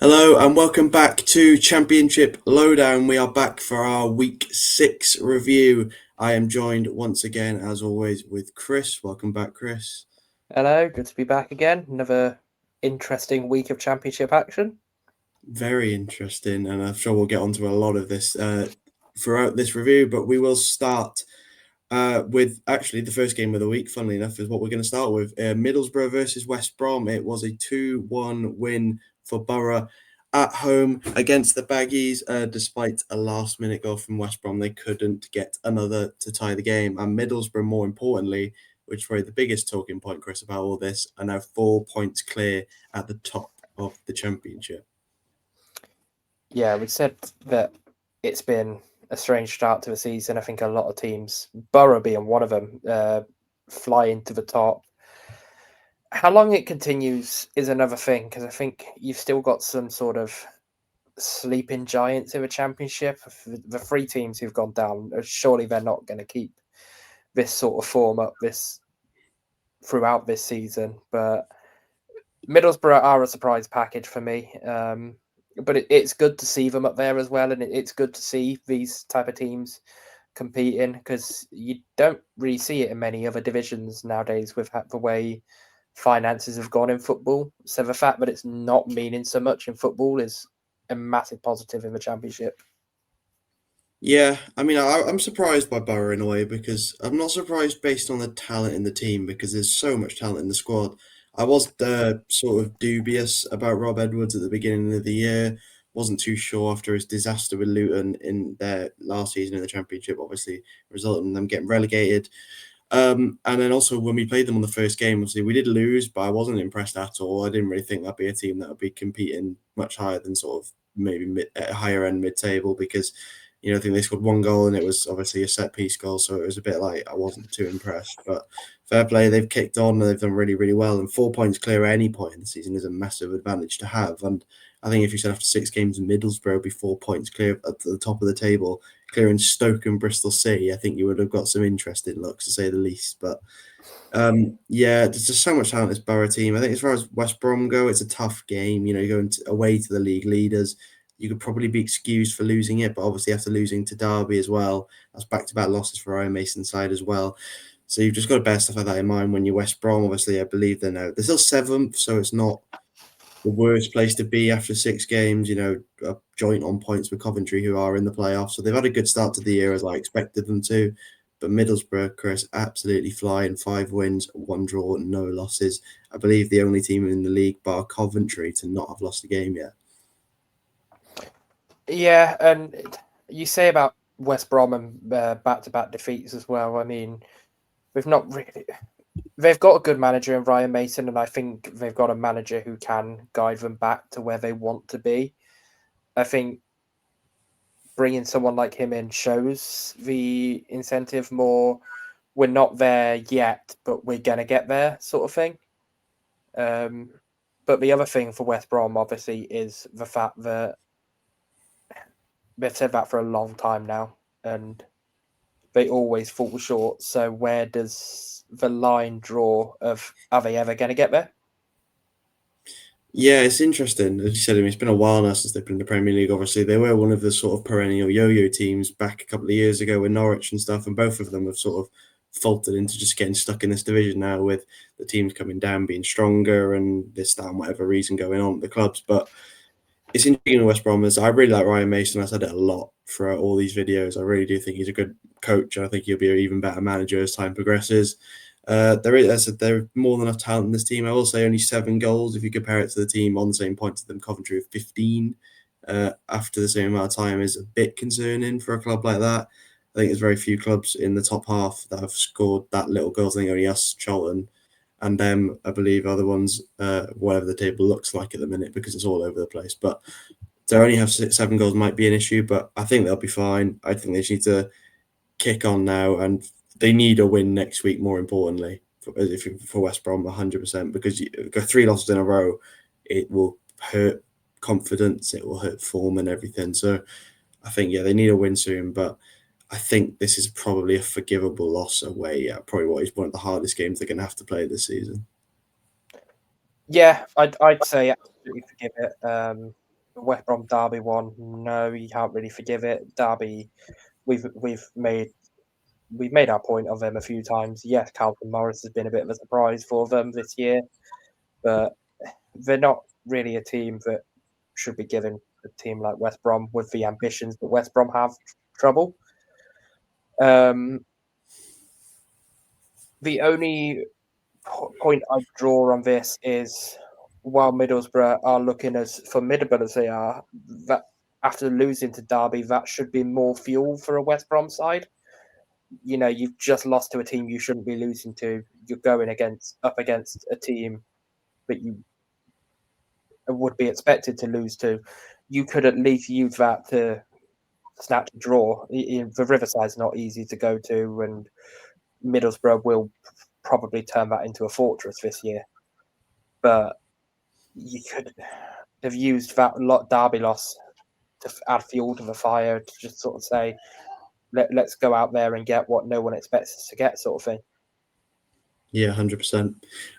Hello and welcome back to Championship Lowdown. We are back for our Week 6 review. I am joined once again, as always, with Chris. Welcome back, Chris. Hello, good to be back again. Another interesting week of Championship action. Very interesting, and I'm sure we'll get onto a lot of this throughout this review, but we will start with actually the first game of the week, funnily enough, is what we're going to start with. Middlesbrough versus West Brom. It was a 2-1 win for Borough at home against the Baggies. Despite a last-minute goal from West Brom, they couldn't get another to tie the game. And Middlesbrough, more importantly, which is probably the biggest talking point, Chris, about all this, are now 4 points clear at the top of the Championship. Yeah, we said that it's been a strange start to the season. I think a lot of teams, Borough being one of them, flying to the top. How long it continues is another thing, because I think you've still got some sort of sleeping giants in the Championship. The three teams who've gone down, surely they're not going to keep this sort of form up throughout this season. But Middlesbrough are a surprise package for me. But it's good to see them up there as well, and it's good to see these type of teams competing, because you don't really see it in many other divisions nowadays with the way finances have gone in football. So the fact that it's not meaning so much in football is a massive positive in the Championship. Yeah, I mean, I'm surprised by Borough in a way, because I'm not surprised based on the talent in the team, because there's so much talent in the squad. I was sort of dubious about Rob Edwards at the beginning of the year. Wasn't too sure after his disaster with Luton in their last season in the Championship, obviously resulting in them getting relegated. And then also when we played them on the first game, obviously we did lose, but I wasn't impressed at all. I didn't really think that'd be a team that would be competing much higher than sort of maybe higher end mid-table, because I think they scored one goal and it was obviously a set piece goal, so it was a bit like I wasn't too impressed. But fair play, they've kicked on and they've done really, really well. And 4 points clear at any point in the season is a massive advantage to have. And I think if you said after 6 games, Middlesbrough would be 4 points clear at the top of the table, clearing Stoke and Bristol City, I think you would have got some interesting looks, to say the least. But yeah, there's just so much talent in this Borough team. I think as far as West Brom go, it's a tough game. You're going away to the league leaders. You could probably be excused for losing it, but obviously after losing to Derby as well, that's back-to-back losses for Ryan Mason's side as well. So you've just got to bear stuff like that in mind when you're West Brom. Obviously, I believe they're still 7th, so it's not the worst place to be after 6 games. A joint on points with Coventry, who are in the playoffs. So they've had a good start to the year, as I expected them to. But Middlesbrough, Chris, absolutely flying. 5 wins, 1 draw, no losses. I believe the only team in the league, bar Coventry, to not have lost a game yet. Yeah, and you say about West Brom and back-to-back defeats as well. I mean, they've not really. They've got a good manager in Ryan Mason, and I think they've got a manager who can guide them back to where they want to be. I think bringing someone like him in shows the incentive more. We're not there yet, but we're going to get there, sort of thing. But the other thing for West Brom, obviously, is the fact that they've said that for a long time now, and they always fall short. So where does the line draw of, are they ever going to get there? Yeah, it's interesting. As you said, it's been a while now since they've been in the Premier League. Obviously, they were one of the sort of perennial yo-yo teams back a couple of years ago with Norwich and stuff, and both of them have sort of faltered into just getting stuck in this division now, with the teams coming down, being stronger, and this, that, and whatever reason going on at the clubs. But it's interesting with West Brom. I really like Ryan Mason. I said it a lot throughout all these videos. I really do think he's a good coach, and I think he'll be an even better manager as time progresses. There is, as I said, there are more than enough talent in this team. I will say only 7 goals if you compare it to the team on the same points as them. Coventry with 15 after the same amount of time is a bit concerning for a club like that. I think there's very few clubs in the top half that have scored that little goals. I think only us, Charlton, and them, I believe, are the ones, whatever the table looks like at the minute, because it's all over the place. But to only have 7 goals might be an issue, but I think they'll be fine. I think they just need to kick on now, and they need a win next week, more importantly, for West Brom, 100%, because you go 3 losses in a row, it will hurt confidence, it will hurt form and everything. So I think, yeah, they need a win soon, but I think this is probably a forgivable loss away. Yeah, probably what is one of the hardest games they're going to have to play this season. Yeah, I'd say absolutely forgive it. West Brom Derby one, no, you can't really forgive it. Derby, we've made our point of them a few times. Yes, Carlton Morris has been a bit of a surprise for them this year, but they're not really a team that should be given a team like West Brom with the ambitions that West Brom have trouble. The only point I draw on this is while Middlesbrough are looking as formidable as they are, that after losing to Derby, that should be more fuel for a West Brom side. You know, you've just lost to a team you shouldn't be losing to. You're going up against a team that you would be expected to lose to. You could at least use that to snatch a draw. The Riverside's not easy to go to, and Middlesbrough will probably turn that into a fortress this year. But you could have used that Derby loss to add fuel to the fire to just sort of say, let's go out there and get what no one expects us to get, sort of thing. Yeah, 100%.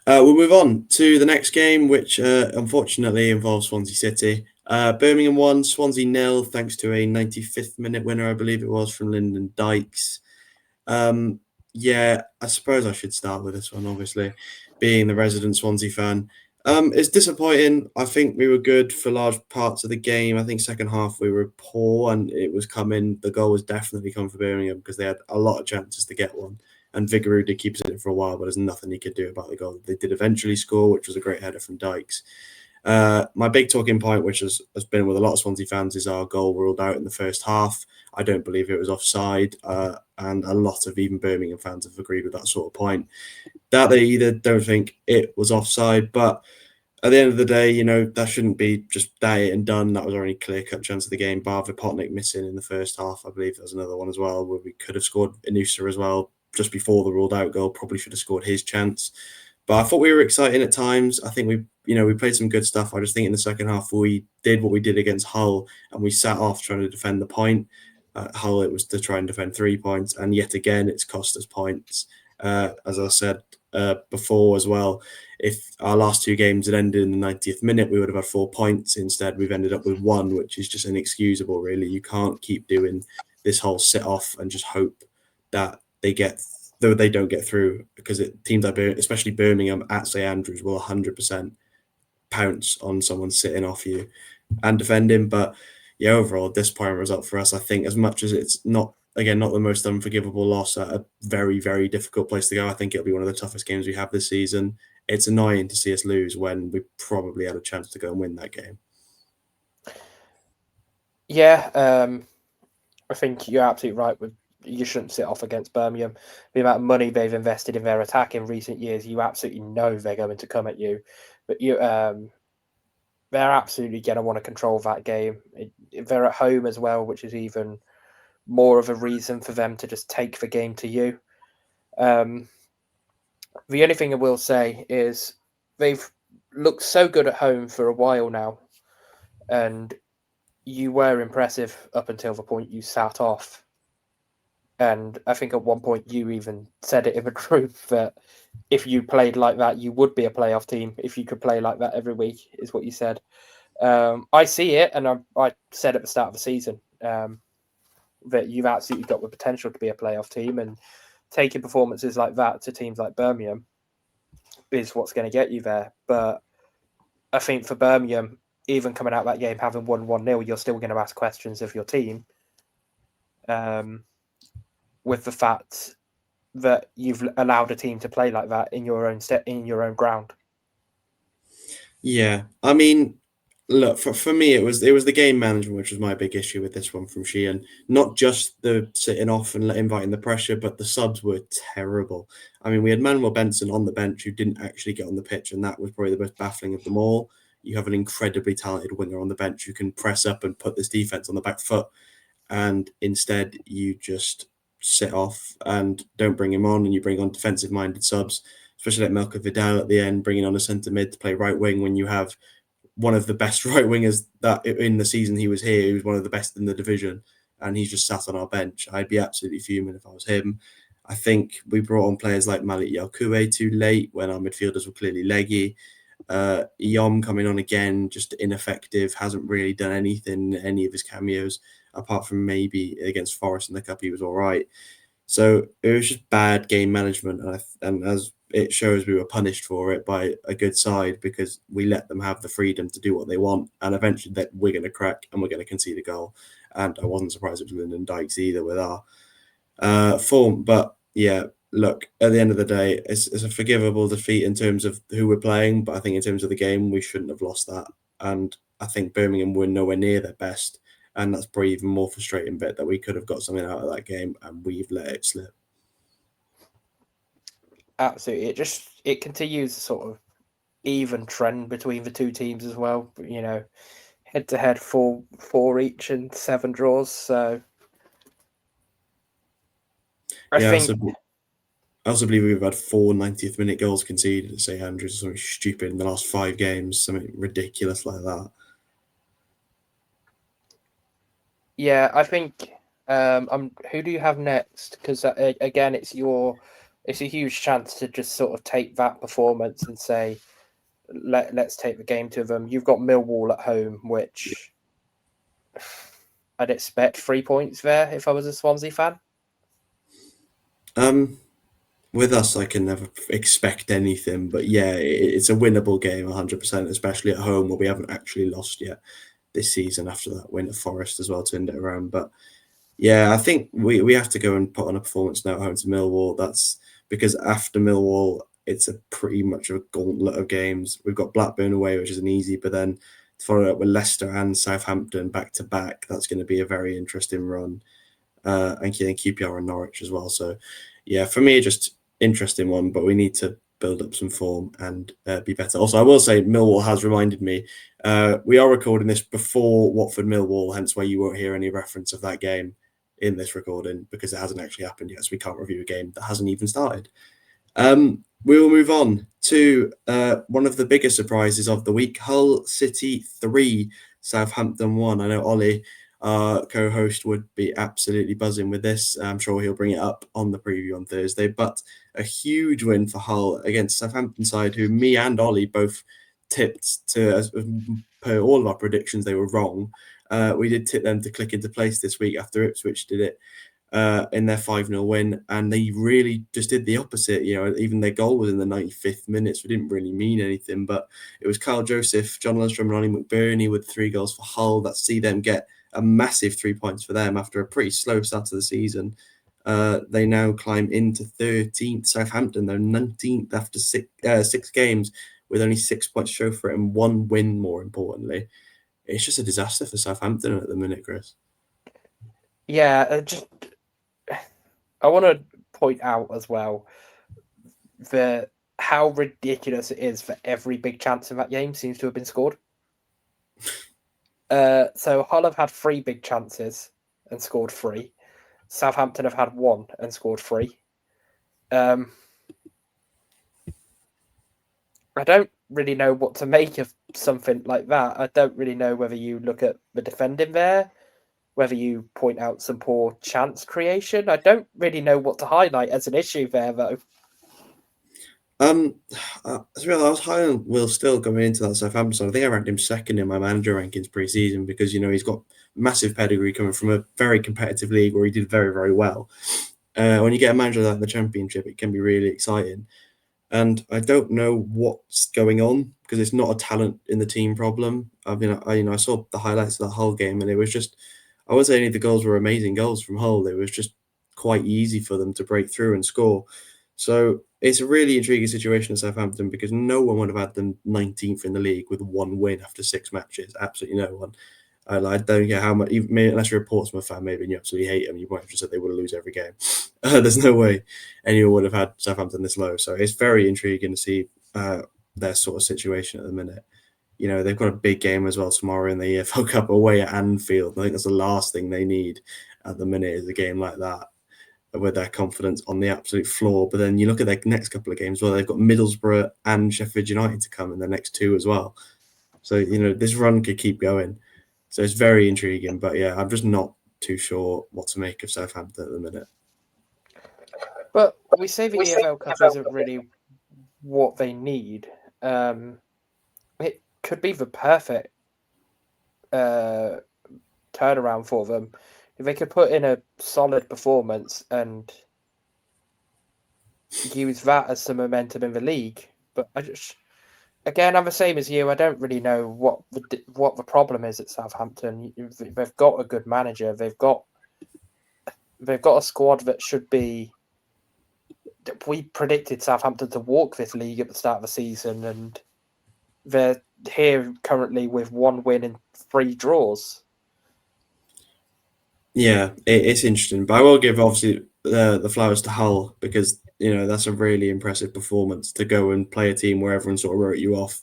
We'll move on to the next game, which unfortunately involves Swansea City. Birmingham won, Swansea nil, thanks to a 95th minute winner, I believe it was, from Lyndon Dykes. Yeah, I suppose I should start with this one, obviously, being the resident Swansea fan. It's disappointing. I think we were good for large parts of the game. I think second half we were poor and it was coming. The goal was definitely coming for Birmingham because they had a lot of chances to get one. And Vigouroux did keep us in it for a while, but there's nothing he could do about the goal. They did eventually score, which was a great header from Dykes. My big talking point, which has been with a lot of Swansea fans, is our goal ruled out in the first half. I don't believe it was offside, and a lot of even Birmingham fans have agreed with that sort of point. That they either don't think it was offside, but at the end of the day, you know, that shouldn't be just that and done. That was our only clear-cut chance of the game, bar Potnik missing in the first half. I believe there was another one as well where we could have scored Inusa as well just before the ruled out goal. Probably should have scored his chance. But I thought we were exciting at times. I think we played some good stuff. I just think in the second half we did what we did against Hull and we sat off trying to defend the point. Hull, it was to try and defend 3 points, and yet again it's cost us points. As I said before as well, if our last two games had ended in the 90th minute, we would have had 4 points. Instead, we've ended up with 1, which is just inexcusable, really. You can't keep doing this whole sit off and just hope that they don't get through, because teams like especially Birmingham at St Andrews will 100% pounce on someone sitting off you and defending. But yeah, overall, disappointing result for us. I think as much as it's not the most unforgivable loss at a very, very difficult place to go, I think it'll be one of the toughest games we have this season. It's annoying to see us lose when we probably had a chance to go and win that game. Yeah, I think you're absolutely right. You shouldn't sit off against Birmingham. The amount of money they've invested in their attack in recent years, you absolutely know they're going to come at you. But they're absolutely going to want to control that game. They're at home as well, which is even more of a reason for them to just take the game to you. The only thing I will say is they've looked so good at home for a while now, and you were impressive up until the point you sat off. And I think at one point you even said it in the group that if you played like that, you would be a playoff team. If you could play like that every week, is what you said. I see it, and I said at the start of the season that you've absolutely got the potential to be a playoff team, and taking performances like that to teams like Birmingham is what's going to get you there. But I think for Birmingham, even coming out that game having won 1-0, you're still going to ask questions of your team. With the fact that you've allowed a team to play like that in your own ground. Yeah, I mean, look, for me, it was the game management which was my big issue with this one from Sheehan. Not just the sitting off and inviting the pressure, but the subs were terrible. I mean, we had Manuel Benson on the bench who didn't actually get on the pitch, and that was probably the most baffling of them all. You have an incredibly talented winger on the bench who can press up and put this defense on the back foot, and instead you just sit off and don't bring him on, and you bring on defensive-minded subs, especially like Melker Vidal at the end, bringing on a centre mid to play right wing when you have one of the best right wingers that in the season he was here. He was one of the best in the division, and he's just sat on our bench. I'd be absolutely fuming if I was him. I think we brought on players like Malik Yakoue too late when our midfielders were clearly leggy. Yom coming on again, just ineffective, hasn't really done anything, any of his cameos, apart from maybe against Forest in the Cup, he was all right. So it was just bad game management, and as it shows, we were punished for it by a good side because we let them have the freedom to do what they want, and eventually that we're going to crack and we're going to concede a goal. And I wasn't surprised it was Lyndon Dykes either with our form. But yeah, look, at the end of the day, it's a forgivable defeat in terms of who we're playing, but I think in terms of the game, we shouldn't have lost that. And I think Birmingham were nowhere near their best. And that's probably even more frustrating bit that we could have got something out of that game and we've let it slip. Absolutely. It continues a sort of even trend between the two teams as well. You know, head to head, four each and 7 draws. So I think I also believe we've had 4 90th minute goals conceded at St Andrews or something stupid in the last 5 games, something ridiculous like that. yeah, I think who do you have next? Because again, it's a huge chance to just sort of take that performance and say let's take the game to them. You've got Millwall at home, which I'd expect 3 points there if I was a Swansea fan. With us, I can never expect anything, but yeah, it's a winnable game, 100%, especially at home where we haven't actually lost yet this season after that win at Forest as well, turned it around. But yeah, I think we have to go and put on a performance now at home to Millwall. That's because after Millwall, it's a pretty much a gauntlet of games. We've got Blackburn away, which isn't easy, but then followed up with Leicester and Southampton back to back. That's going to be a very interesting run. And QPR and Norwich as well. So yeah, for me, just interesting one, but we need to build up some form and be better. Also, I will say Millwall has reminded me, we are recording this before Watford Millwall, hence why you won't hear any reference of that game in this recording because it hasn't actually happened yet. So we can't review a game that hasn't even started. We will move on to one of the biggest surprises of the week. Hull City 3, Southampton 1. I know Ollie, our co-host, would be absolutely buzzing with this. I'm sure he'll bring it up on the preview on Thursday. But a huge win for Hull against Southampton side, who me and Ollie both tipped to, as per all of our predictions, they were wrong. We did tip them to click into place this week after Ipswich did it in their 5-0 win, and they really just did the opposite. You know, even their goal was in the 95th minute, so it didn't really mean anything. But it was Kyle Joseph, John Lundstrom, and Ollie McBurney with 3 goals for Hull that see them get a massive 3 points for them after a pretty slow start to the season. They now climb into 13th. Southampton, they're 19th after 6 games with only 6 points to show for it and 1 win, more importantly. It's just a disaster for Southampton at the minute, Chris. Yeah, I want to point out as well how ridiculous it is that every big chance in that game seems to have been scored. So Hull have had 3 big chances and scored 3. Southampton have had 1 and scored 3. I don't really know what to make of something like that. I don't really know whether you look at the defending there, whether you point out some poor chance creation. I don't really know what to highlight as an issue there, though. I was high on Will Still coming into that Southampton. I think I ranked him second in my manager rankings pre-season because he's got massive pedigree coming from a very competitive league where he did very, very well. When you get a manager like that in the Championship, it can be really exciting. And I don't know what's going on because it's not a talent in the team problem. I saw the highlights of that Hull game, and it was just, I wouldn't say any of the goals were amazing goals from Hull. It was just quite easy for them to break through and score. So it's a really intriguing situation at Southampton because no one would have had them 19th in the league with 1 win after 6 matches. Absolutely no one. I don't care how much, even, unless you're a Portsmouth fan, maybe and you absolutely hate them, you might have just said they would lose every game. There's no way anyone would have had Southampton this low. So it's very intriguing to see their sort of situation at the minute. They've got a big game as well tomorrow in the EFL Cup away at Anfield. I think that's the last thing they need at the minute is a game like that with their confidence on the absolute floor. But then you look at their next couple of games, well, they've got Middlesbrough and Sheffield United to come in the next 2 as well. So, this run could keep going. So it's very intriguing. But yeah, I'm just not too sure what to make of Southampton at the minute. But we say the EFL Cup isn't really what they need. could be the perfect turnaround for them if they could put in a solid performance and use that as some momentum in the league. But again, I'm the same as you. I don't really know what the problem is at Southampton. They've got a good manager. They've got a squad that should be. We predicted Southampton to walk this league at the start of the season, and they're here currently with 1 win and 3 draws. Yeah, it's interesting, but I will give obviously the flowers to Hull because that's a really impressive performance to go and play a team where everyone sort of wrote you off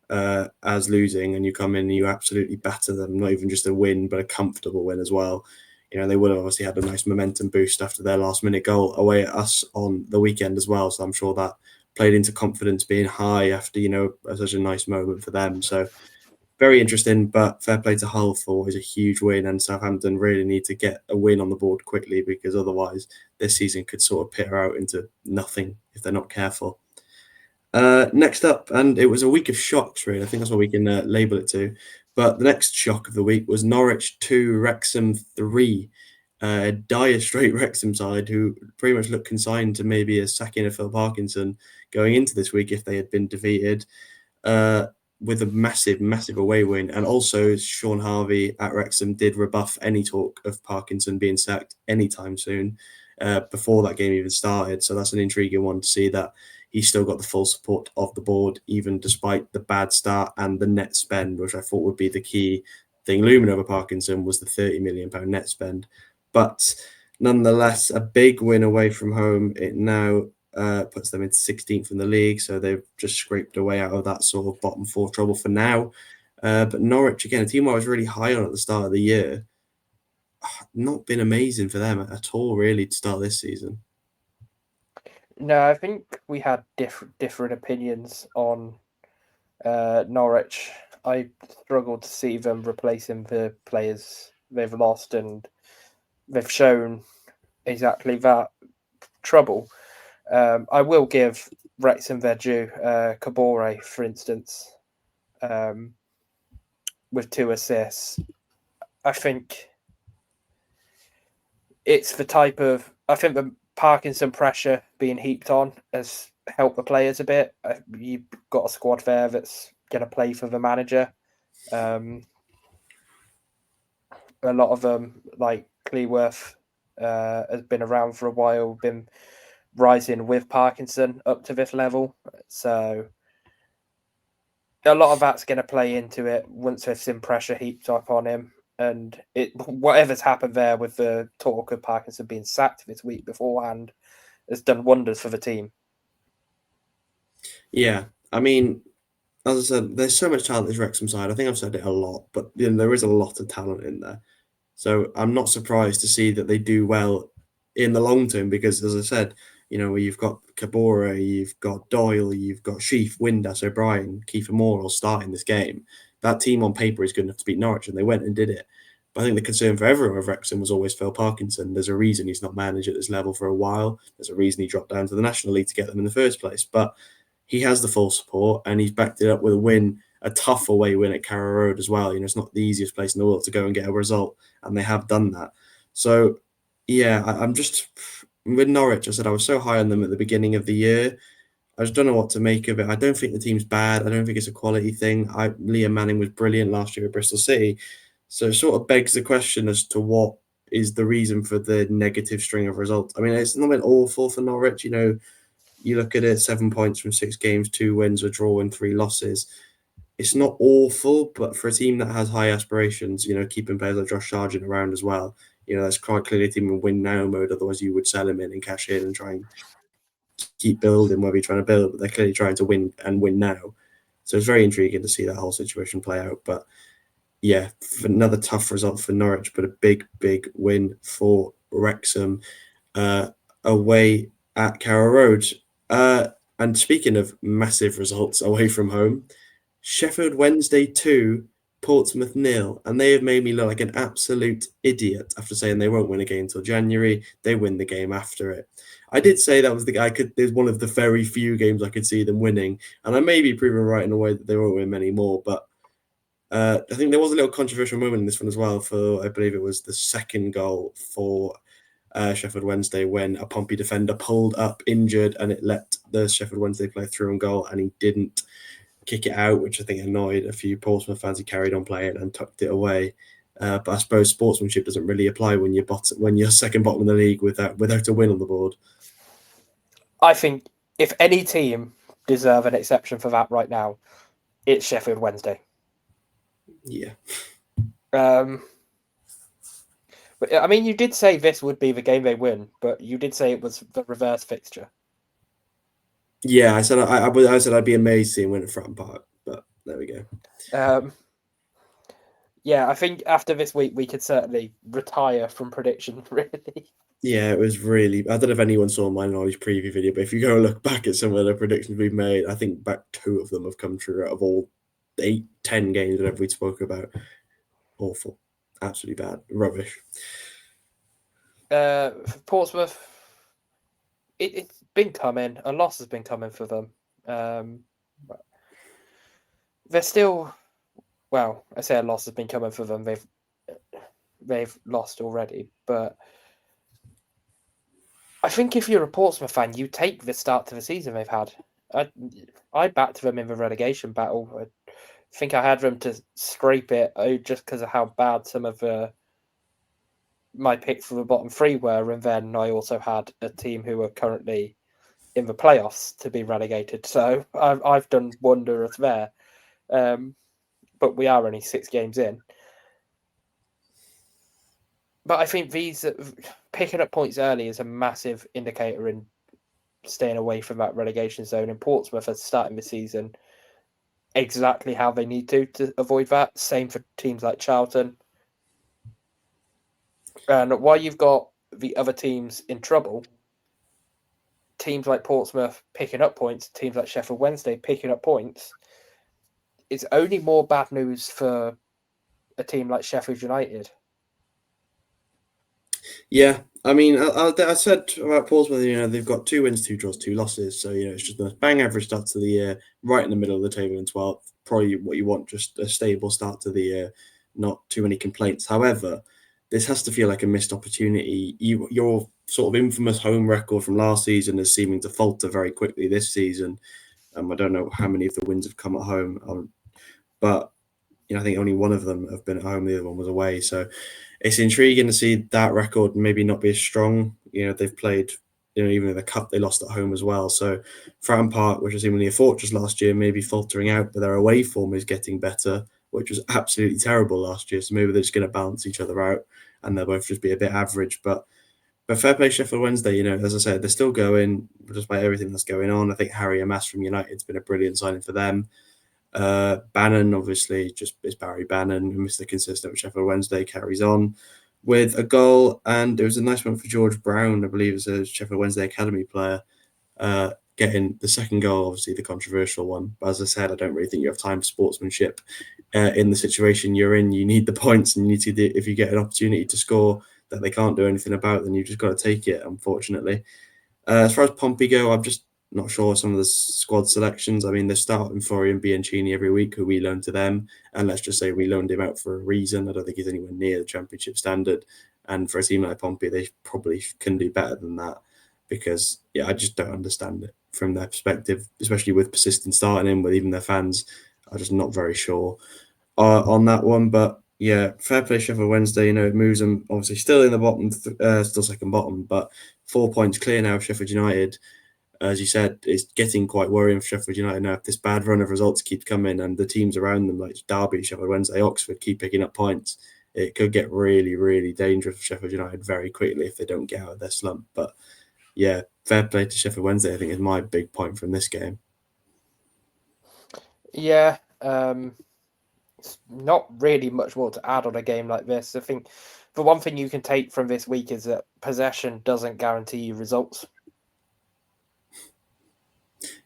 as losing, and you come in and you absolutely batter them. Not even just a win, but a comfortable win as well. They would have obviously had a nice momentum boost after their last minute goal away at us on the weekend as well. So I'm sure that played into confidence being high after such a nice moment for them. So very interesting, but fair play to Hull for always a huge win, and Southampton really need to get a win on the board quickly because otherwise this season could sort of peter out into nothing if they're not careful. Next up, and it was a week of shocks, really. I think that's what we can label it to. But the next shock of the week was Norwich 2, Wrexham 3. Dire straight Wrexham side who pretty much looked consigned to maybe a sacking of Phil Parkinson going into this week if they had been defeated. With a massive, massive away win. And also, Sean Harvey at Wrexham did rebuff any talk of Parkinson being sacked anytime soon before that game even started. So that's an intriguing one to see that he's still got the full support of the board, even despite the bad start and the net spend, which I thought would be the key thing looming over Parkinson was the £30 million net spend. But nonetheless, a big win away from home. It now puts them in 16th in the league, so they've just scraped away out of that sort of bottom 4 trouble for now. But Norwich, again, a team I was really high on at the start of the year, not been amazing for them at all, really, to start this season. No, I think we had different opinions on Norwich. I struggled to see them replacing the players they've lost, and they've shown exactly that trouble. I will give Wrexham their due. Kabore, for instance, with 2 assists. I think it's the type of. I think the Parkinson pressure being heaped on has helped the players a bit. You've got a squad there that's going to play for the manager. A lot of them, like Cleworth, has been around for a while, been rising with Parkinson up to this level. So a lot of that's going to play into it once there's some pressure heaped up on him. And whatever's happened there with the talk of Parkinson being sacked this week beforehand has done wonders for the team. Yeah, I mean, as I said, there's so much talent in this Wrexham side. I think I've said it a lot, but there is a lot of talent in there. So I'm not surprised to see that they do well in the long term because, as I said, you've got Kabore, you've got Doyle, you've got Sheaf, Windass, O'Brien, Kiefer Moore all starting this game. That team on paper is good enough to beat Norwich, and they went and did it. But I think the concern for everyone with Wrexham was always Phil Parkinson. There's a reason he's not managed at this level for a while. There's a reason he dropped down to the National League to get them in the first place. But he has the full support, and he's backed it up with a win, a tough away win at Carrow Road as well. It's not the easiest place in the world to go and get a result, and they have done that. So, yeah, I'm just with Norwich. I said I was so high on them at the beginning of the year. I just don't know what to make of it. I don't think the team's bad. I don't think it's a quality thing. Liam Manning was brilliant last year at Bristol City. So it sort of begs the question as to what is the reason for the negative string of results. I mean, it's not been awful for Norwich. You look at it, 7 points from 6 games, 2 wins, a draw, and 3 losses. It's not awful, but for a team that has high aspirations, keeping players like Josh Sargent around as well, that's quite clearly a team in win now mode. Otherwise, you would sell him in and cash in and try and keep building whether you're trying to build, but they're clearly trying to win and win now. So it's very intriguing to see that whole situation play out. But yeah, another tough result for Norwich, but a big, big win for Wrexham away at Carrow Road. And speaking of massive results away from home, Sheffield Wednesday 2, Portsmouth 0, and they have made me look like an absolute idiot after saying they won't win a game until January. They win the game after it. I did say that was there's one of the very few games I could see them winning, and I may be proven right in a way that they won't win many more. But I think there was a little controversial moment in this one as well. For I believe it was the second goal for Sheffield Wednesday when a Pompey defender pulled up injured, and it let the Sheffield Wednesday player through on goal, and he didn't kick it out, which I think annoyed a few Portsmouth fans. He carried on playing and tucked it away. But I suppose sportsmanship doesn't really apply when you're second bottom of the league without a win on the board. I think if any team deserve an exception for that right now, it's Sheffield Wednesday. Yeah. But I mean, you did say this would be the game they win, but you did say it was the reverse fixture. Yeah, I said I said I'd be amazed seeing win at Fratton Park, but there we go. Yeah, I think after this week we could certainly retire from predictions. Really. Yeah, it was really. I don't know if anyone saw my knowledge preview video, but if you go look back at some of the predictions we've made, I think back 2 of them have come true out of all 8-10 games that we spoke about. Awful, absolutely bad, rubbish. For Portsmouth, it's been coming. A loss has been coming for them. They're still, well, I say a loss has been coming for them. They've lost already, but I think if you're a Portsmouth fan, you take the start to the season they've had. I backed them in the relegation battle. I think I had them to scrape it just because of how bad some of my picks for the bottom 3 were, and then I also had a team who are currently in the playoffs to be relegated. So I've done wonders there. But we are only 6 games in. But I think these picking up points early is a massive indicator in staying away from that relegation zone. And Portsmouth are starting the season exactly how they need to avoid that. Same for teams like Charlton. And while you've got the other teams in trouble, teams like Portsmouth picking up points, teams like Sheffield Wednesday picking up points, it's only more bad news for a team like Sheffield United. Yeah, I mean, I said about Portsmouth, they've got 2 wins, 2 draws, 2 losses. So, it's just a bang average start to the year, right in the middle of the table in 12th. Probably what you want, just a stable start to the year, not too many complaints. However, this has to feel like a missed opportunity. Your sort of infamous home record from last season is seeming to falter very quickly this season. I don't know how many of the wins have come at home, but I think only one of them have been at home. The other one was away. So it's intriguing to see that record maybe not be as strong. They've played, even in the cup, they lost at home as well. So Fratton Park, which was seemingly a fortress last year, maybe faltering out, but their away form is getting better, which was absolutely terrible last year. So maybe they're just going to balance each other out and they'll both just be a bit average. But fair play Sheffield Wednesday, as I said, they're still going despite everything that's going on. I think Harry Amass from United's been a brilliant signing for them. Bannon, obviously, just is Barry Bannon, who Mr. Consistent with Sheffield Wednesday, carries on with a goal. And it was a nice one for George Brown, I believe, as a Sheffield Wednesday Academy player, getting the second goal, obviously the controversial one. But as I said, I don't really think you have time for sportsmanship in the situation you're in. You need the points, and you need to, if you get an opportunity to score that they can't do anything about, then you've just got to take it, unfortunately. As far as Pompey go, I'm just not sure some of the squad selections. I mean, they're starting Florian Bianchini every week, who we loan to them. And let's just say we loaned him out for a reason. I don't think he's anywhere near the Championship standard. And for a team like Pompey, they probably can do better than that because, I just don't understand it from their perspective, especially with persistent starting in with even their fans. I'm just not very sure on that one. But yeah, fair play Sheffield Wednesday. It moves them obviously still in the bottom, still second bottom, but 4 points clear now of Sheffield United. As you said, it's getting quite worrying for Sheffield United now. If this bad run of results keeps coming and the teams around them, like Derby, Sheffield Wednesday, Oxford, keep picking up points, it could get really, really dangerous for Sheffield United very quickly if they don't get out of their slump. But yeah, fair play to Sheffield Wednesday, I think, is my big point from this game. Yeah, not really much more to add on a game like this. I think the one thing you can take from this week is that possession doesn't guarantee you results.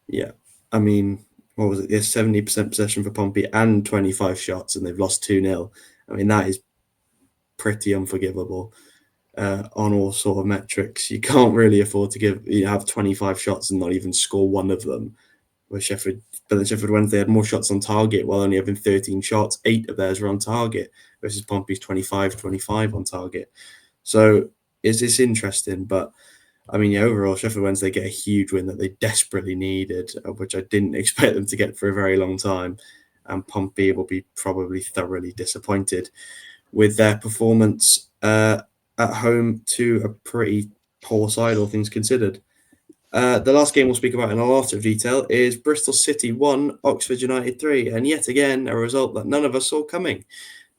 Yeah, I mean, what was it? Yeah, 70% possession for Pompey and 25 shots, and they've lost 2-0. I mean, that is pretty unforgivable on all sort of metrics. You can't really afford to have 25 shots and not even score one of them. But then Sheffield Wednesday had more shots on target while only having 13 shots. 8 of theirs were on target versus Pompey's 25 on target. So it's interesting, but I mean, yeah, overall, Sheffield Wednesday get a huge win that they desperately needed, which I didn't expect them to get for a very long time. And Pompey will be probably thoroughly disappointed with their performance at home to a pretty poor side, all things considered. The last game we'll speak about in a lot of detail is Bristol City 1, Oxford United 3, and yet again, a result that none of us saw coming,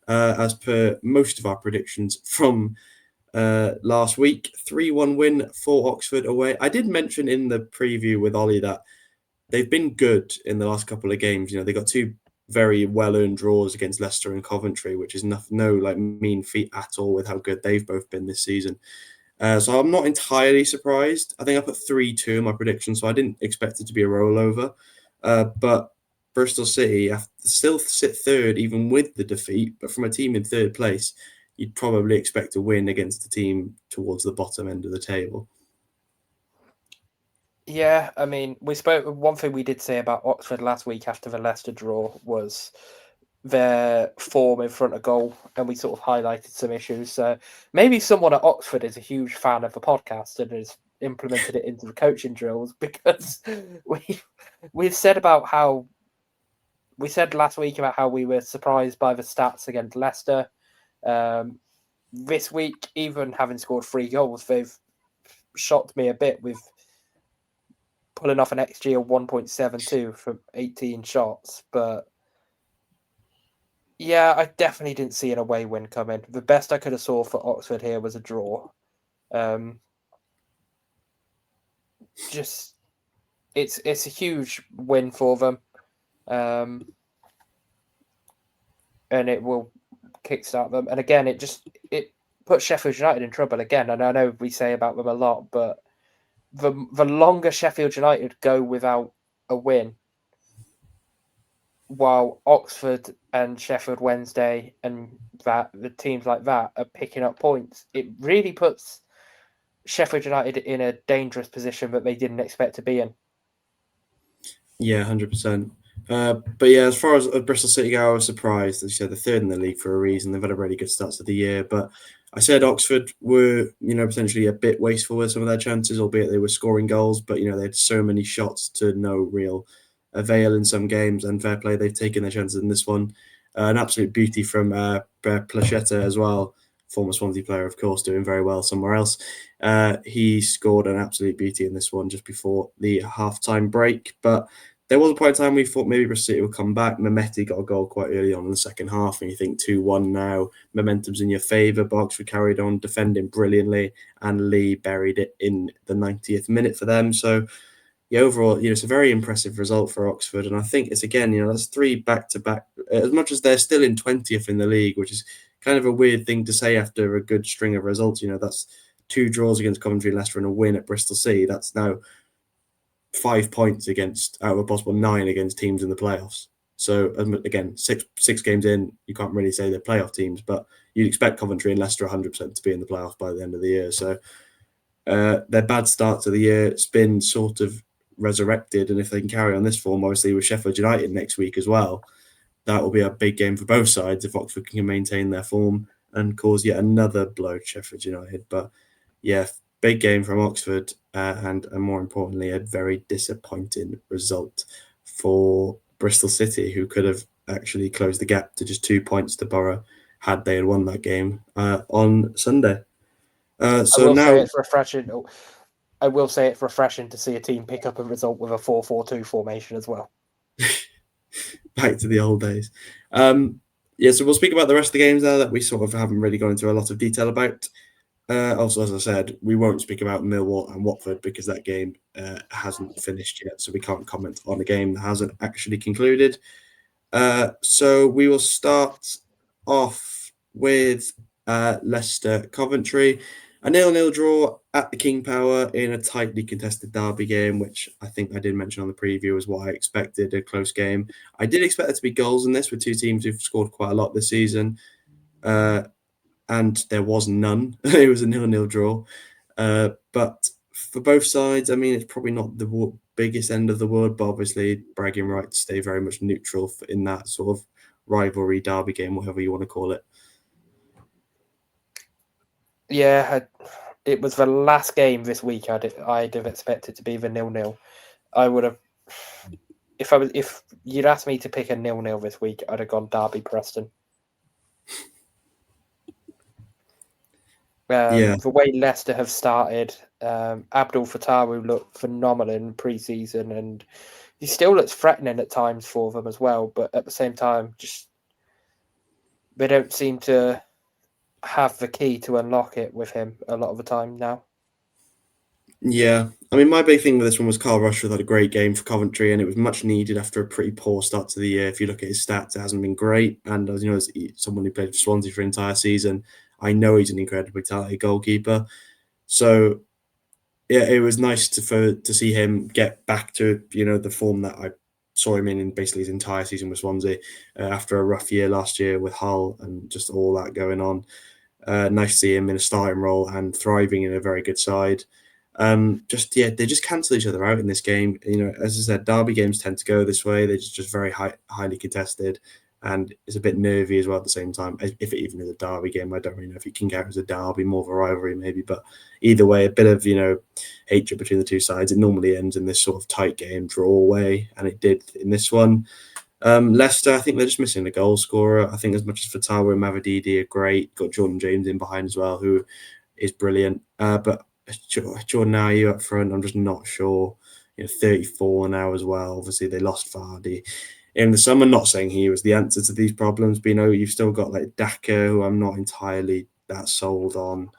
as per most of our predictions from last week. 3-1 win for Oxford away. I did mention in the preview with Ollie that they've been good in the last couple of games. They got two very well-earned draws against Leicester and Coventry, which is no like mean feat at all with how good they've both been this season. So I'm not entirely surprised. I think I put 3-2 in my prediction, so I didn't expect it to be a rollover. But Bristol City still sit third, even with the defeat. But from a team in third place, you'd probably expect a win against a team towards the bottom end of the table. Yeah, I mean, we spoke. One thing we did say about Oxford last week after the Leicester draw was their form in front of goal, and we sort of highlighted some issues. So maybe someone at Oxford is a huge fan of the podcast and has implemented it into the coaching drills, because we've said about how we said last week about how we were surprised by the stats against Leicester. This week, even having scored 3 goals, they've shocked me a bit with pulling off an XG of 1.72 from 18 shots. But yeah, I definitely didn't see an away win coming. The best I could have saw for Oxford here was a draw. Just it's a huge win for them, and it will kickstart them. And again, it puts Sheffield United in trouble again. And I know we say about them a lot, but the longer Sheffield United go without a win, while Oxford and Sheffield Wednesday and the teams like that are picking up points, it really puts Sheffield United in a dangerous position that they didn't expect to be in. Yeah, 100%. But yeah, as far as Bristol City go, I was surprised. As you said, they're third in the league for a reason. They've had a really good start to the year. But I said Oxford were, potentially a bit wasteful with some of their chances, albeit they were scoring goals. But, they had so many shots to no real avail in some games. And fair play, they've taken their chances in this one. An absolute beauty from Placheta as well, former Swansea player, of course, doing very well somewhere else. He scored an absolute beauty in this one just before the halftime break. But there was a point in time we thought maybe Bristol City would come back. Mehmeti got a goal quite early on in the second half, and you think 2-1 now. Momentum's in your favour. Oxford carried on defending brilliantly, and Lee buried it in the 90th minute for them. So, yeah, overall, it's a very impressive result for Oxford. And I think it's, again, that's 3 back-to-back. As much as they're still in 20th in the league, which is kind of a weird thing to say after a good string of results. That's 2 draws against Coventry, Leicester, and a win at Bristol City. That's now 5 points out of a possible 9 against teams in the playoffs. So again, six games in, you can't really say they're playoff teams, but you'd expect Coventry and Leicester 100% to be in the playoffs by the end of the year. So their bad start to the year, it's been sort of resurrected, and if they can carry on this form, obviously with Sheffield United next week as well, that will be a big game for both sides if Oxford can maintain their form and cause yet another blow to Sheffield United. But yeah, big game from Oxford, and more importantly, a very disappointing result for Bristol City, who could have actually closed the gap to just 2 points to Borough had they had won that game on Sunday. So now, Say it's refreshing. I will say it's refreshing to see a team pick up a result with a 4-4-2 formation as well. back to the old days. Yeah, so we'll speak about the rest of the games now that we sort of haven't really gone into a lot of detail about. Also, as I said, we won't speak about Millwall and Watford because that game hasn't finished yet, so we can't comment on a game that hasn't actually concluded. So we will start off with Leicester Coventry. A 0-0 draw at the King Power in a tightly contested derby game, which I think I did mention on the preview was what I expected, a close game. I did expect there to be goals in this with two teams who've scored quite a lot this season, and there was none. It was a 0-0 draw. But for both sides, I mean, it's probably not the biggest end of the world, but obviously bragging rights stay very much neutral in that sort of rivalry derby game, whatever you want to call it. Yeah, it was the last game this week. I'd have expected to be the 0-0. I would have, if you'd asked me to pick a 0-0 this week, I'd have gone Derby Preston. Yeah. The way Leicester have started, Abdul Fatawu looked phenomenal in pre-season, and he still looks threatening at times for them as well. But at the same time, just they don't seem to have the key to unlock it with him a lot of the time now. Yeah, I mean, my big thing with this one was Carl Rushforth had a great game for Coventry, and it was much needed after a pretty poor start to the year. If you look at his stats, it hasn't been great. And as you know, as someone who played for Swansea for an entire season, I know he's an incredibly talented goalkeeper. So yeah, it was nice to see him get back to the form that I saw him in basically his entire season with Swansea after a rough year last year with Hull and just all that going on. Nice to see him in a starting role and thriving in a very good side. They just cancel each other out in this game. As I said, derby games tend to go this way. They're just very highly contested, and it's a bit nervy as well at the same time. If it even is a derby game, I don't really know if you can count as a derby, more of a rivalry maybe. But either way, a bit of hatred between the two sides. It normally ends in this sort of tight game draw way, and it did in this one. Leicester, I think they're just missing a goal scorer. I think as much as Fatawa and Mavididi are great, got Jordan James in behind as well, who is brilliant. But Jordan Ayew up front, I'm just not sure. 34 now as well. Obviously, they lost Vardy in the summer. Not saying he was the answer to these problems, but you've still got like Daka, who I'm not entirely that sold on.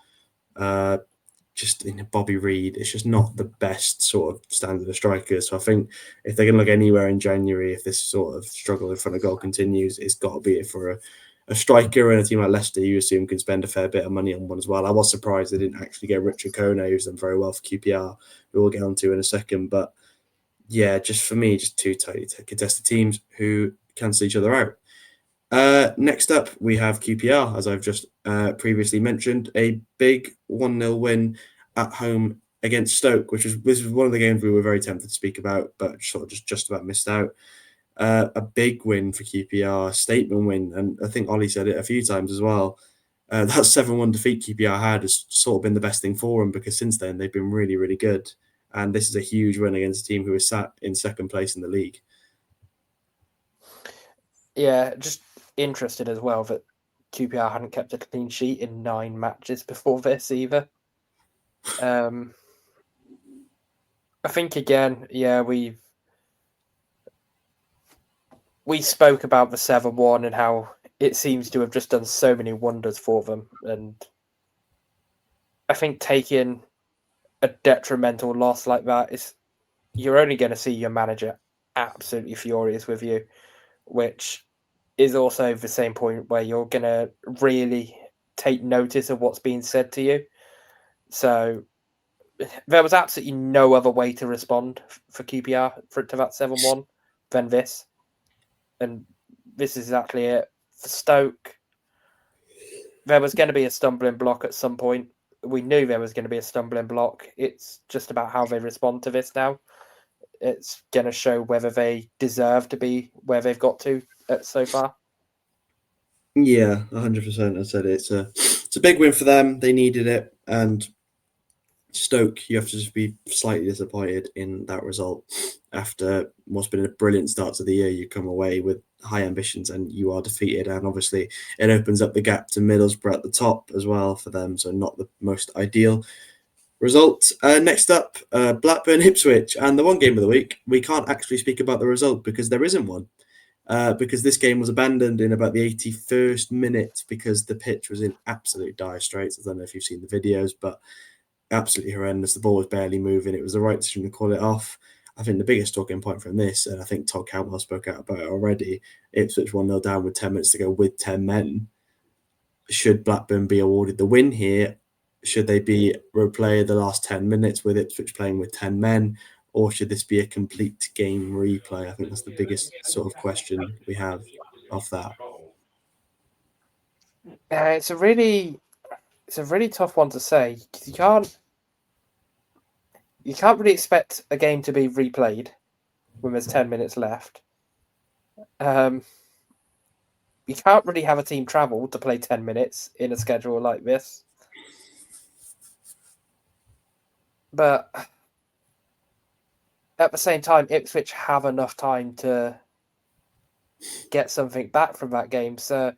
Just Bobby Reid, it's just not the best sort of standard of strikers. So I think if they're going to look anywhere in January, if this sort of struggle in front of goal continues, it's got to be for a striker, and a team like Leicester, you assume, can spend a fair bit of money on one as well. I was surprised they didn't actually get Richard Kone, who's done very well for QPR, who we'll get onto in a second. But yeah, just for me, just two tightly contested teams who cancel each other out. Next up, we have QPR, as I've just previously mentioned, a big 1-0 win at home against Stoke, this was one of the games we were very tempted to speak about, but sort of just about missed out. A big win for QPR, statement win, and I think Ollie said it a few times as well. That 7-1 defeat QPR had has sort of been the best thing for them, because since then they've been really, really good. And this is a huge win against a team who is sat in second place in the league. Yeah, just interested as well that QPR hadn't kept a clean sheet in 9 matches before this either. I think again, yeah, we spoke about the 7-1 and how it seems to have just done so many wonders for them. And I think taking a detrimental loss like that you're only going to see your manager absolutely furious with you, which is also the same point where you're going to really take notice of what's being said to you. So there was absolutely no other way to respond for QPR to that 7-1 than this. And this is exactly it. For Stoke, there was going to be a stumbling block at some point. We knew there was going to be a stumbling block. It's just about how they respond to this now. It's going to show whether they deserve to be where they've got to so far. Yeah, 100%. I said it's a big win for them. They needed it, and Stoke, you have to just be slightly disappointed in that result. After what's been a brilliant start to the year, you come away with high ambitions and you are defeated. And obviously, it opens up the gap to Middlesbrough at the top as well for them. So, not the most ideal result. Next up, Blackburn Ipswich. And the one game of the week, we can't actually speak about the result because there isn't one. Because this game was abandoned in about the 81st minute because the pitch was in absolute dire straits. I don't know if you've seen the videos, but absolutely horrendous. The ball was barely moving. It was the right decision to call it off. I think the biggest talking point from this, and I think Todd Cantwell spoke out about it already, Ipswich 1-0 down with 10 minutes to go with 10 men. Should Blackburn be awarded the win here? Should they be replay the last 10 minutes with Ipswich playing with 10 men, or should this be a complete game replay? I think that's the biggest sort of question we have of that. It's a really tough one to say. You can't really expect a game to be replayed when there's 10 minutes left. You can't really have a team travel to play 10 minutes in a schedule like this. But at the same time, Ipswich have enough time to get something back from that game. So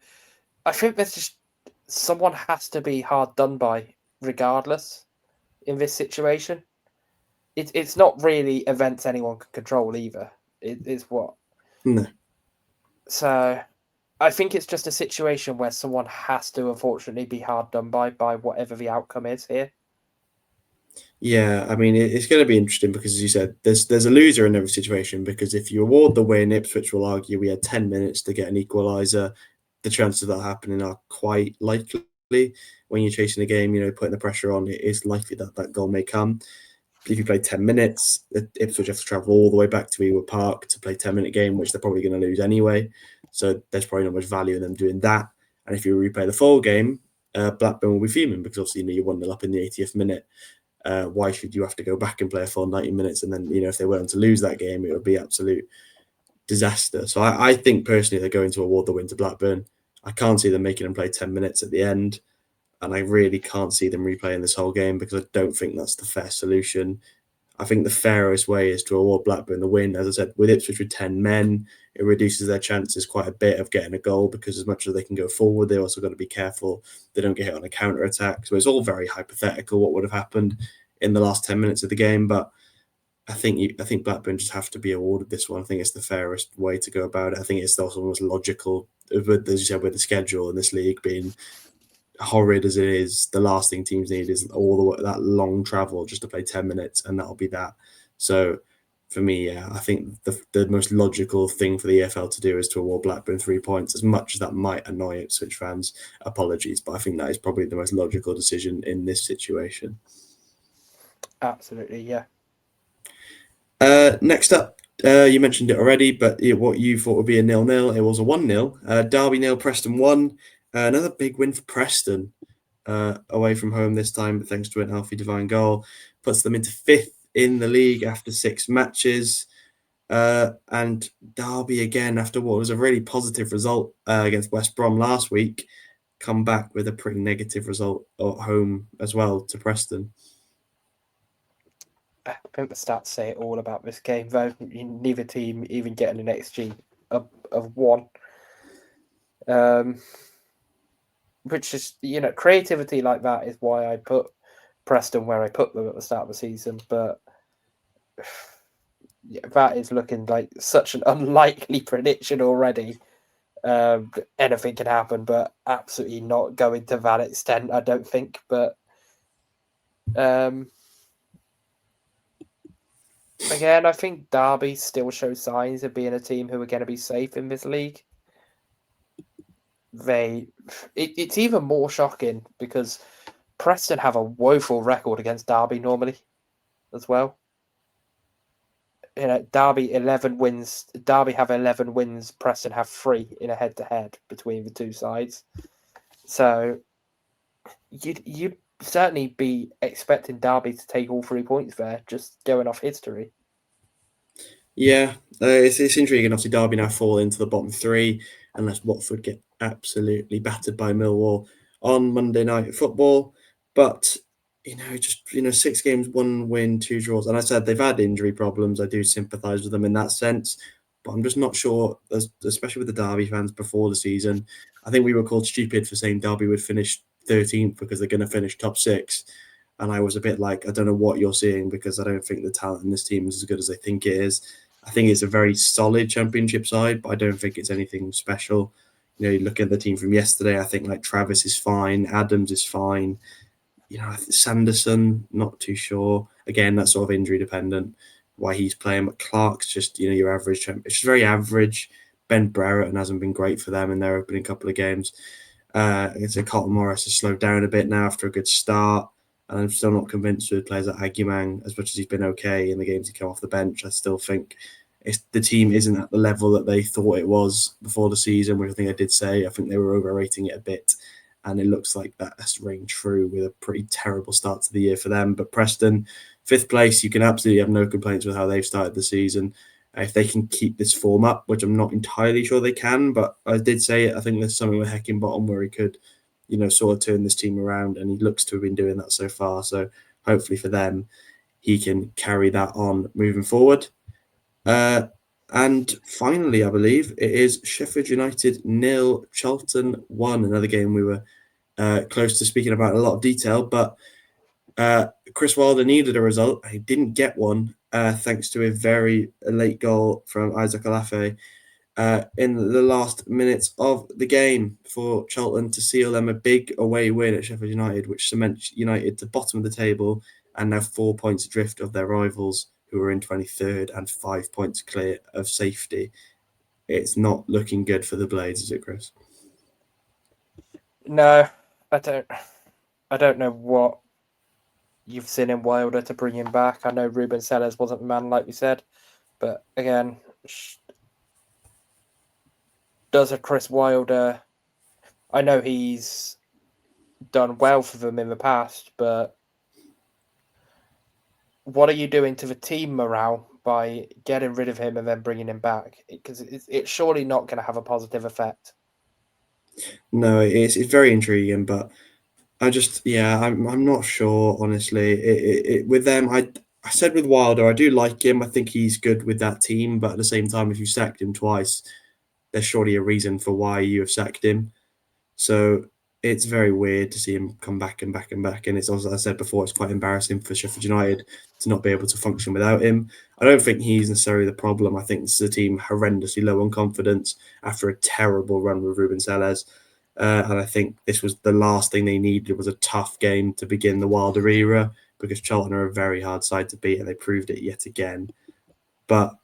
I think there's just someone has to be hard done by regardless in this situation. It's not really events anyone can control either. It's what? No. So I think it's just a situation where someone has to unfortunately be hard done by whatever the outcome is here. Yeah, I mean, it's going to be interesting because, as you said, there's a loser in every situation, because if you award the win, Ipswich will argue we had 10 minutes to get an equaliser. The chances of that happening are quite likely. When you're chasing a game, putting the pressure on, it is likely that that goal may come. If you play 10 minutes, Ipswich have to travel all the way back to Ewood Park to play a 10-minute game, which they're probably going to lose anyway. So there's probably not much value in them doing that. And if you replay the full game, Blackburn will be fuming because obviously you're 1-0 up in the 80th minute. Why should you have to go back and play a full 90 minutes? And then, if they were to lose that game, it would be absolute disaster. So I think personally they're going to award the win to Blackburn. I can't see them making them play 10 minutes at the end. And I really can't see them replaying this whole game because I don't think that's the fair solution. I think the fairest way is to award Blackburn the win. As I said, with Ipswich with 10 men, it reduces their chances quite a bit of getting a goal, because as much as they can go forward, they also got to be careful they don't get hit on a counter-attack. So it's all very hypothetical what would have happened in the last 10 minutes of the game. But I think Blackburn just have to be awarded this one. I think it's the fairest way to go about it. I think it's also almost logical, as you said, with the schedule in this league being horrid as it is. The last thing teams need is that long travel just to play 10 minutes, and that'll be that. So for me, yeah, I think the most logical thing for the EFL to do is to award Blackburn 3 points. As much as that might annoy Ipswich fans, apologies, but I think that is probably the most logical decision in this situation. Absolutely, yeah. Next up, you mentioned it already, but what you thought would be a 0-0, it was a 1-0. Derby 0, Preston 1. Another big win for Preston, away from home this time, but thanks to an Alfie Devine goal. Puts them into 5th in the league after 6 matches. And Derby, again, after what was a really positive result against West Brom last week, come back with a pretty negative result at home as well to Preston. I think the stats say it all about this game, though. Neither team even getting an XG of 1. Which is, creativity like that is why I put Preston where I put them at the start of the season. But yeah, that is looking like such an unlikely prediction already. Anything can happen, but absolutely not going to that extent, I don't think. But again, I think Derby still show signs of being a team who are going to be safe in this league. It's even more shocking because Preston have a woeful record against Derby normally as well. Derby 11 wins. Derby have 11 wins. Preston have 3 in a head-to-head between the two sides. So you'd certainly be expecting Derby to take all 3 points there, just going off history. Yeah, it's intriguing. Obviously, Derby now fall into the bottom 3 unless Watford get absolutely battered by Millwall on Monday Night Football. But, 6 games, 1 win, 2 draws. And I said they've had injury problems. I do sympathise with them in that sense. But I'm just not sure, especially with the Derby fans before the season. I think we were called stupid for saying Derby would finish 13th because they're going to finish top 6. And I was a bit like, I don't know what you're seeing, because I don't think the talent in this team is as good as I think it is. I think it's a very solid Championship side, but I don't think it's anything special. You look at the team from yesterday, I think like Travis is fine, Adams is fine. Sanderson, not too sure. Again, that's sort of injury dependent why he's playing. But Clark's just, your average champ. It's just very average. Ben Brereton hasn't been great for them in their opening couple of games. It's a Carlton Morris has slowed down a bit now after a good start. And I'm still not convinced with players like Aguiman, as much as he's been okay in the games he came off the bench. I still think the team isn't at the level that they thought it was before the season, which I think I did say. I think they were overrating it a bit. And it looks like that has ranged through with a pretty terrible start to the year for them. But Preston, 5th place, you can absolutely have no complaints with how they've started the season. If they can keep this form up, which I'm not entirely sure they can, but I did say it, I think there's something with Heckingbottom where he could, sort of turn this team around, and he looks to have been doing that so far. So hopefully for them, he can carry that on moving forward. And finally, I believe it is Sheffield United 0, Charlton 1. Another game we were close to speaking about in a lot of detail, but Chris Wilder needed a result. He didn't get one thanks to a very late goal from Isaac Alafe in the last minutes of the game for Charlton to seal them a big away win at Sheffield United, which cements United to bottom of the table and now 4 points adrift of their rivals, who are in 23rd and 5 points clear of safety. It's not looking good for the Blades, is it, Chris? No, I don't. I don't know what you've seen in Wilder to bring him back. I know Ruben Sellers wasn't the man, like we said, but again, does a Chris Wilder? I know he's done well for them in the past, but what are you doing to the team morale by getting rid of him and then bringing him back? Because it's surely not going to have a positive effect. No, it's very intriguing, but I'm not sure, honestly. With them, I said with Wilder, I do like him. I think he's good with that team, but at the same time, if you sacked him twice, there's surely a reason for why you have sacked him. So it's very weird to see him come back and back and back. And it's also, as I said before, it's quite embarrassing for Sheffield United to not be able to function without him. I don't think he's necessarily the problem. I think this is a team horrendously low on confidence after a terrible run with Ruben Sellers. And I think this was the last thing they needed, was a tough game to begin the Wilder era, because Charlton are a very hard side to beat, and they proved it yet again. But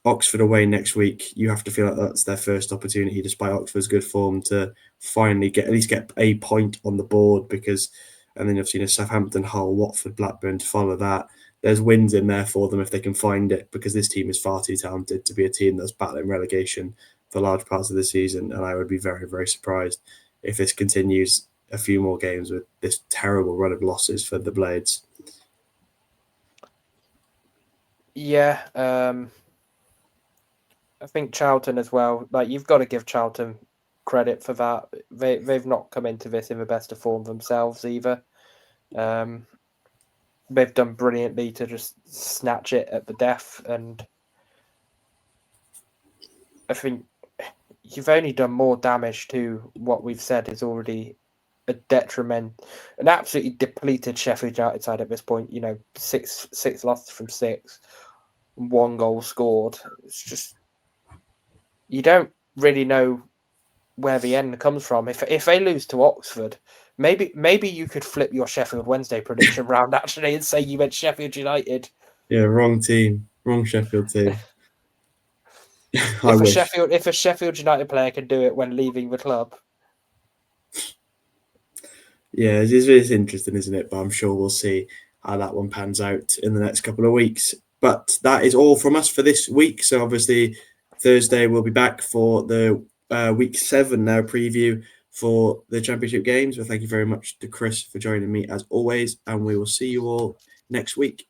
Oxford away next week, you have to feel like that's their first opportunity, despite Oxford's good form, to finally at least get a point on the board, and then you've seen a Southampton, Hull, Watford, Blackburn to follow that. There's wins in there for them if they can find it, because this team is far too talented to be a team that's battling relegation for large parts of the season, and I would be very, very surprised if this continues a few more games with this terrible run of losses for the Blades. Yeah, I think Charlton as well. Like, you've got to give Charlton credit for that. They've not come into this in the best of form themselves either. They've done brilliantly to just snatch it at the death, and I think you've only done more damage to what we've said is already a detriment, an absolutely depleted Sheffield United side at this point. Six losses from 6, 1 goal scored. It's just, you don't really know where the end comes from. If they lose to Oxford, maybe you could flip your Sheffield Wednesday prediction round actually and say you went Sheffield United. Yeah, wrong team, wrong Sheffield team. I If a wish. Sheffield United player can do it when leaving the club. Yeah, it's interesting, isn't it? But I'm sure we'll see how that one pans out in the next couple of weeks. But that is all from us for this week. So obviously Thursday we'll be back for the week 7 now preview for the Championship games. Well, thank you very much to Chris for joining me as always, and we will see you all next week.